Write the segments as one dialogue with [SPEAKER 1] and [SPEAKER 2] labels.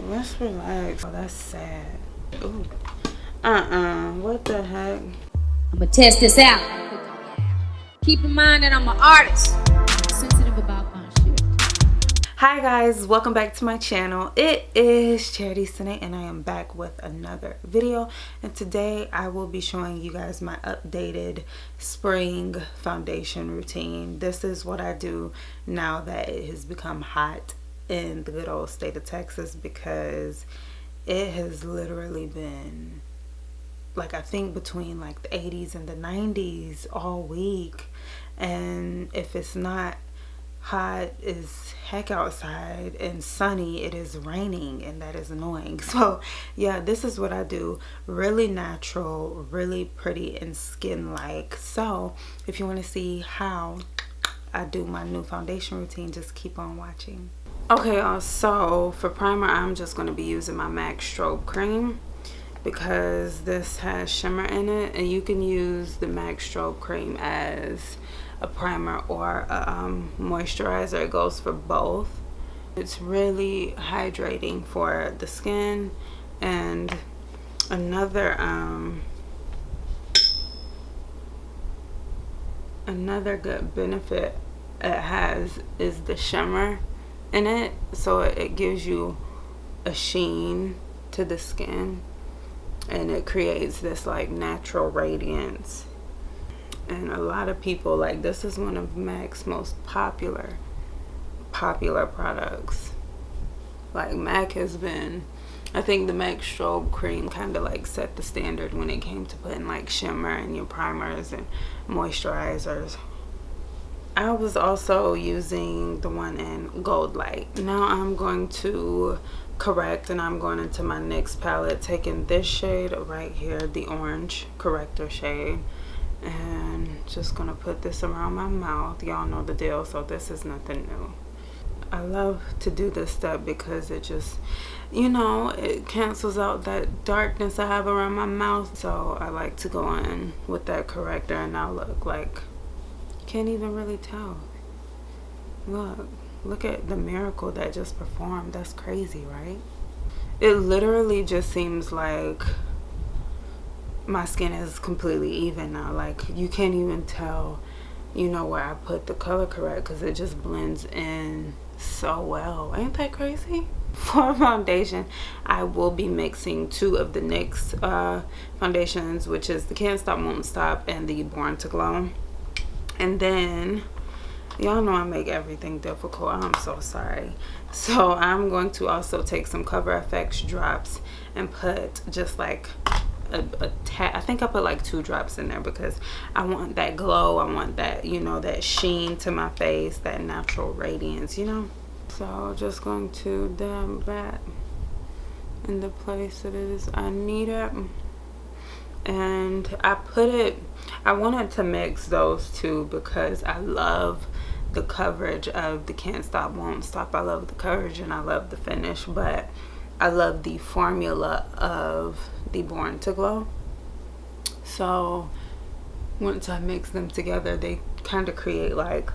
[SPEAKER 1] let's relax. Oh, that's sad. Ooh. What the heck?
[SPEAKER 2] I'ma test this out. Keep in mind that I'm an artist. I'm sensitive about my shit.
[SPEAKER 1] Hi guys, welcome back to my channel. It is Chariti Sinae and I am back with another video. And today I will be showing you guys my updated spring foundation routine. This is what I do now that it has become hot in the good old state of Texas, because it has literally been like, I think between like the 80s and the 90s all week. And if it's not hot as heck outside and sunny, it is raining, and that is annoying. So yeah, this is what I do. Really natural, really pretty and skin like. So if you want to see how I do my new foundation routine, just keep on watching. Okay y'all, so for primer I'm just going to be using my MAC Strobe cream, because this has shimmer in it, and you can use the MAC Strobe cream as a primer or a moisturizer. It goes for both. It's really hydrating for the skin. And another good benefit it has is the shimmer in it, so it gives you a sheen to the skin, and it creates this like natural radiance. And a lot of people, like, this is one of MAC's most popular products. Like, MAC has been, I think the MAC Strobe cream kind of like set the standard when it came to putting like shimmer in your primers and moisturizers. I was also using the one in Gold Light. Now I'm going to correct, and I'm going into my NYX palette, taking this shade right here, the orange corrector shade, and just gonna put this around my mouth. Y'all know the deal, so this is nothing new. I love to do this step because it just, you know, it cancels out that darkness I have around my mouth. So I like to go in with that corrector, and I look like, can't even really tell. Look at the miracle that just performed. That's crazy, right? It literally just seems like my skin is completely even now. Like, you can't even tell, you know, where I put the color correct, because it just blends in so well. Ain't that crazy? For foundation, I will be mixing two of the NYX foundations, which is the Can't Stop Won't Stop and the Born to Glow. And then, y'all know I make everything difficult. I'm so sorry. So I'm going to also take some Cover FX drops and put just like I think I put like 2 drops in there, because I want that glow. I want that, you know, that sheen to my face, that natural radiance, you know. So just going to dab that in the place that it is I need it. And I wanted to mix those two because I love the coverage of the Can't Stop Won't Stop. I love the coverage and I love the finish, but I love the formula of the Born to Glow. So once I mix them together, they kind of create like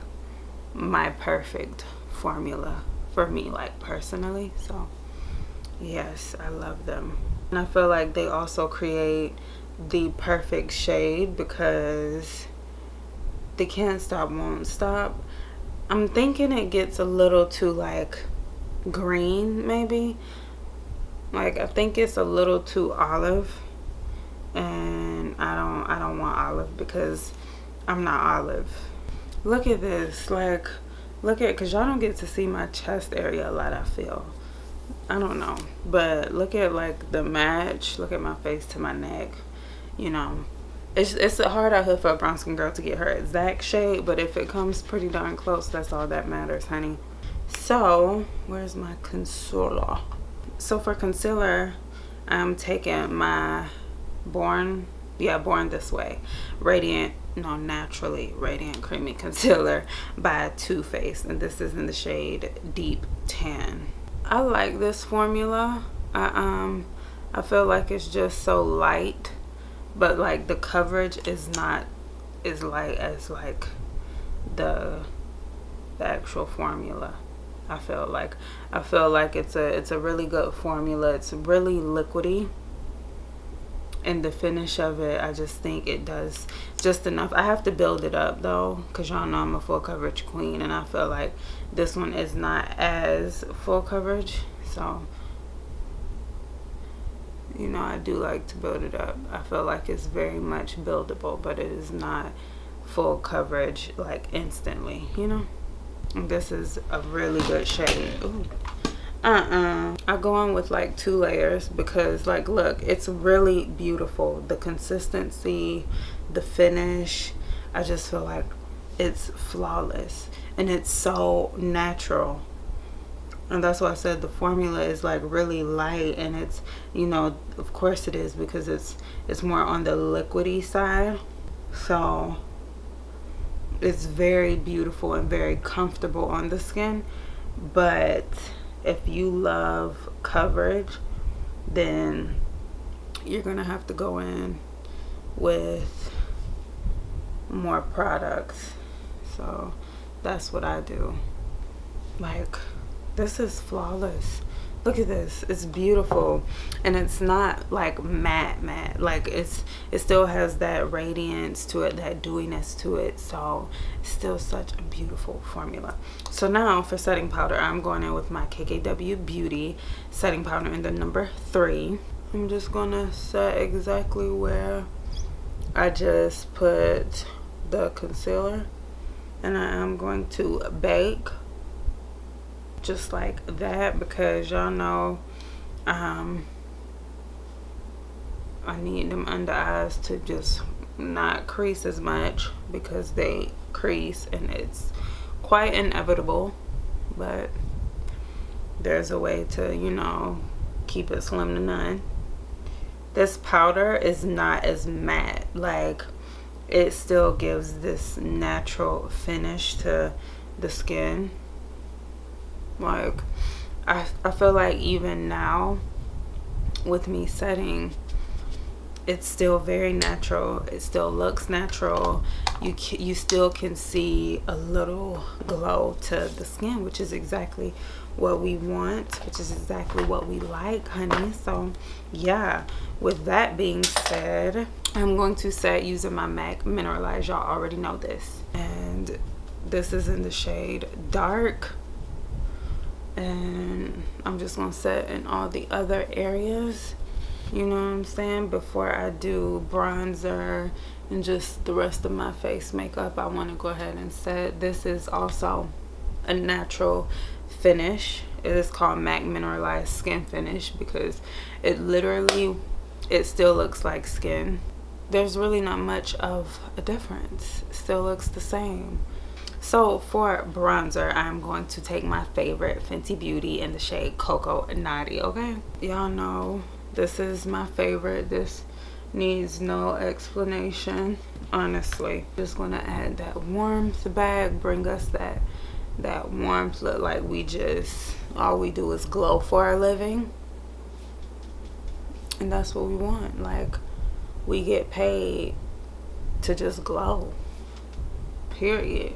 [SPEAKER 1] my perfect formula for me, like personally. So yes, I love them. And I feel like they also create the perfect shade, because the Can't Stop Won't Stop, I'm thinking it gets a little too like green, maybe. Like, I think it's a little too olive, and I don't want olive because I'm not olive. Look at this, like, look at, because y'all don't get to see my chest area a lot, I feel. I don't know, but look at like the match. Look at my face to my neck. You know, it's hard out here for a brown skin girl to get her exact shade, but if it comes pretty darn close, that's all that matters, honey. So where's my concealer? So for concealer, I'm taking my Born This Way Naturally Radiant Creamy Concealer by Too Faced, and this is in the shade Deep Tan. I like this formula. I feel like it's just so light, but like the coverage is not as light as like the actual formula. I feel like it's a really good formula. It's really liquidy, and the finish of it, I just think it does just enough. I have to build it up though, because y'all know I'm a full coverage queen, and I feel like this one is not as full coverage. So, you know, I do like to build it up. I feel like it's very much buildable, but it is not full coverage like instantly, you know. And this is a really good shade. Ooh. I go on with like 2 layers because, like, look, it's really beautiful. The consistency, the finish, I just feel like it's flawless, and it's so natural. And that's why I said the formula is like really light, and it's, you know, of course it is, because it's more on the liquidy side. So it's very beautiful and very comfortable on the skin. But if you love coverage, then you're gonna have to go in with more products. So that's what I do. Like, this is flawless. Look at this. It's beautiful, and it's not like matte. Like, it still has that radiance to it, that dewiness to it. So it's still such a beautiful formula. So now for setting powder, I'm going in with my KKW Beauty setting powder in the number 3. I'm just gonna set exactly where I just put the concealer, and I am going to bake just like that, because y'all know I need them under eyes to just not crease as much, because they crease and it's quite inevitable. But there's a way to, you know, keep it slim to none. This powder is not as matte. Like, it still gives this natural finish to the skin. Like, I feel like even now with me setting, it's still very natural. It still looks natural. You still can see a little glow to the skin, which is exactly what we want, which is exactly what we like, honey. So yeah, with that being said, I'm going to set using my MAC Mineralize. Y'all already know this, and this is in the shade Dark. And I'm just gonna set in all the other areas, you know what I'm saying, before I do bronzer and just the rest of my face makeup. I want to go ahead and set. This is also a natural finish. It is called MAC Mineralized Skin Finish because it literally, it still looks like skin. There's really not much of a difference. It still looks the same. So for bronzer, I'm going to take my favorite Fenty Beauty in the shade Cocoa Naughty, okay? Y'all know this is my favorite. This needs no explanation, honestly. Just gonna add that warmth back, bring us that warmth look, like we just, all we do is glow for our living. And that's what we want. Like, we get paid to just glow, period.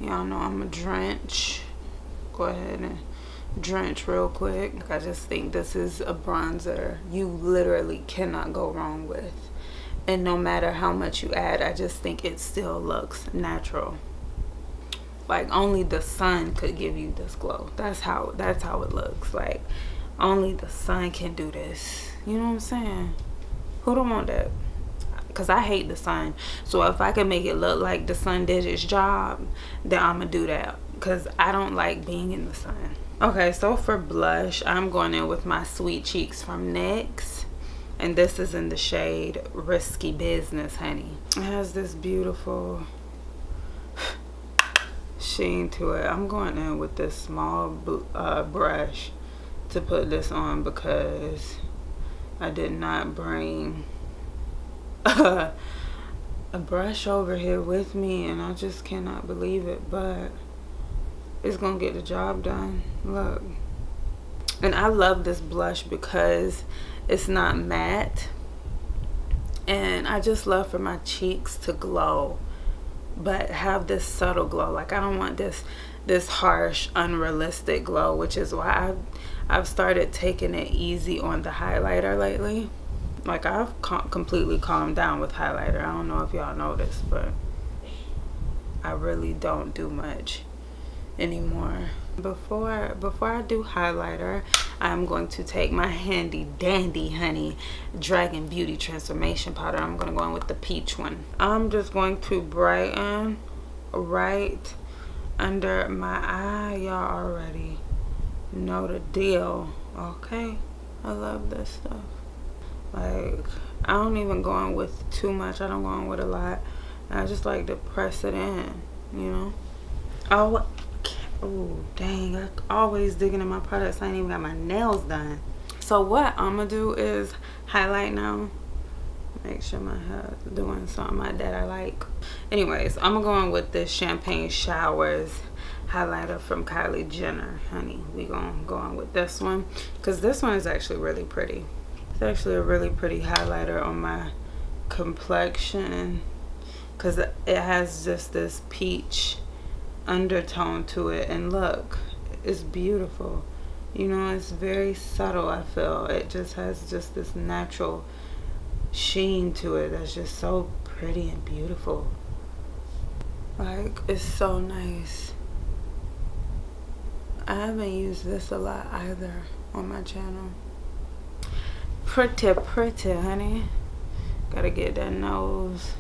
[SPEAKER 1] Y'all know I'm a drench. Go ahead and drench real quick. I just think this is a bronzer you literally cannot go wrong with, and no matter how much you add, I just think it still looks natural. Like, only the sun could give you this glow. That's how it looks. Like, only the sun can do this. You know what I'm saying? Who don't want that? Because I hate the sun. So if I can make it look like the sun did its job, then I'm gonna do that, because I don't like being in the sun. Okay, so for blush, I'm going in with my Sweet Cheeks from NYX, and this is in the shade Risky Business, honey. It has this beautiful sheen to it. I'm going in with this small brush to put this on, because I did not bring a brush over here with me, and I just cannot believe it, but it's gonna get the job done. Look, and I love this blush because it's not matte, and I just love for my cheeks to glow but have this subtle glow. Like, I don't want this this harsh, unrealistic glow, which is why I've started taking it easy on the highlighter lately. Like, I've completely calmed down with highlighter. I don't know if y'all noticed, but I really don't do much anymore. Before I do highlighter, I'm going to take my handy dandy honey Dragon Beauty transformation powder. I'm going to go in with the peach one. I'm just going to brighten right under my eye. Y'all already know the deal. Okay, I love this stuff. Like, I don't even go in with too much. I don't go in with a lot. I just like to press it in, you know. Oh dang, I always digging in my products. I ain't even got my nails done. So what I'm gonna do is highlight now. Make sure my hair is doing something like that I like. Anyways, I'm gonna go in with this Champagne Showers highlighter from Kylie Jenner. Honey, we gonna go on with this one because this one is actually really pretty. It's actually a really pretty highlighter on my complexion because it has just this peach undertone to it, and look, it's beautiful. You know, it's very subtle. I feel it just has just this natural sheen to it that's just so pretty and beautiful. Like, it's so nice. I haven't used this a lot either on my channel. Pretty honey. Gotta get that nose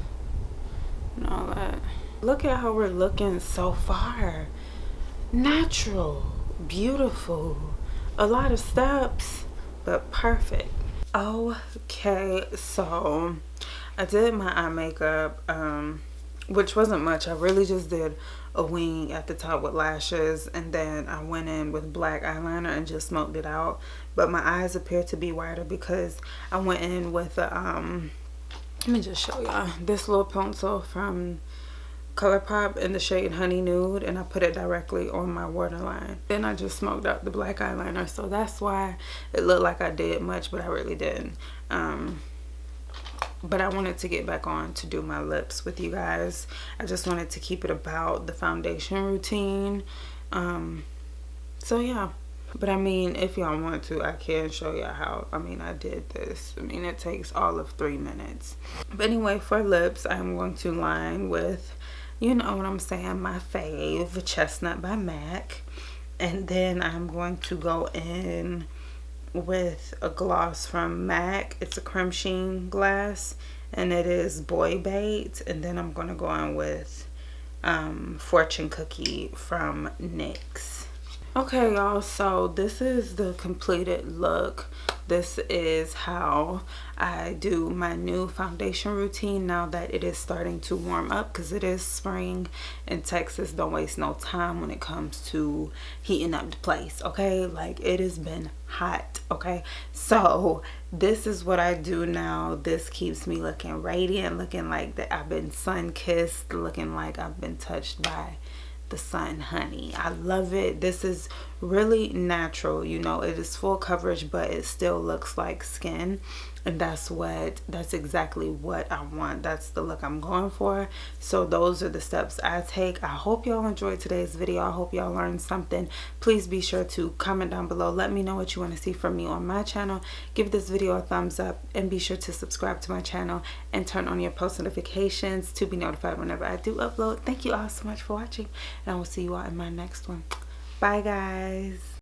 [SPEAKER 1] and all that. Look at how we're looking so far. Natural, beautiful, a lot of steps, but perfect. Okay, so I did my eye makeup, which wasn't much. I really just did a wing at the top with lashes, and then I went in with black eyeliner and just smoked it out. But my eyes appear to be wider because I went in with a, let me just show y'all this little pencil from ColourPop in the shade Honey Nude, and I put it directly on my waterline. Then I just smoked out the black eyeliner, so that's why it looked like I did much, but I really didn't. But I wanted to get back on to do my lips with you guys. I just wanted to keep it about the foundation routine. So yeah. But I mean, if y'all want to, I can show y'all how, I mean, I did this. I mean, it takes all of 3 minutes. But anyway, for lips, I'm going to line with, you know what I'm saying, my fave, Chestnut by MAC. And then I'm going to go in with a gloss from MAC. It's a creme sheen glass, and it is Boy Bait. And then I'm going to go in with Fortune Cookie from NYX. Okay, y'all, so this is the completed look. This is how I do my new foundation routine now that it is starting to warm up, because it is spring in Texas. Don't waste no time when it comes to heating up the place, okay? Like, it has been hot, okay? So this is what I do now. This keeps me looking radiant, looking like that I've been sun-kissed, looking like I've been touched by the sun, honey. I love it. This is really natural, you know. It is full coverage, but it still looks like skin, and that's exactly what I want. That's the look I'm going for. So those are the steps I take. I hope y'all enjoyed today's video. I hope y'all learned something. Please be sure to comment down below. Let me know what you want to see from me on my channel. Give this video a thumbs up, and be sure to subscribe to my channel and turn on your post notifications to be notified whenever I do upload. Thank you all so much for watching, and I will see you all in my next one. Bye, guys.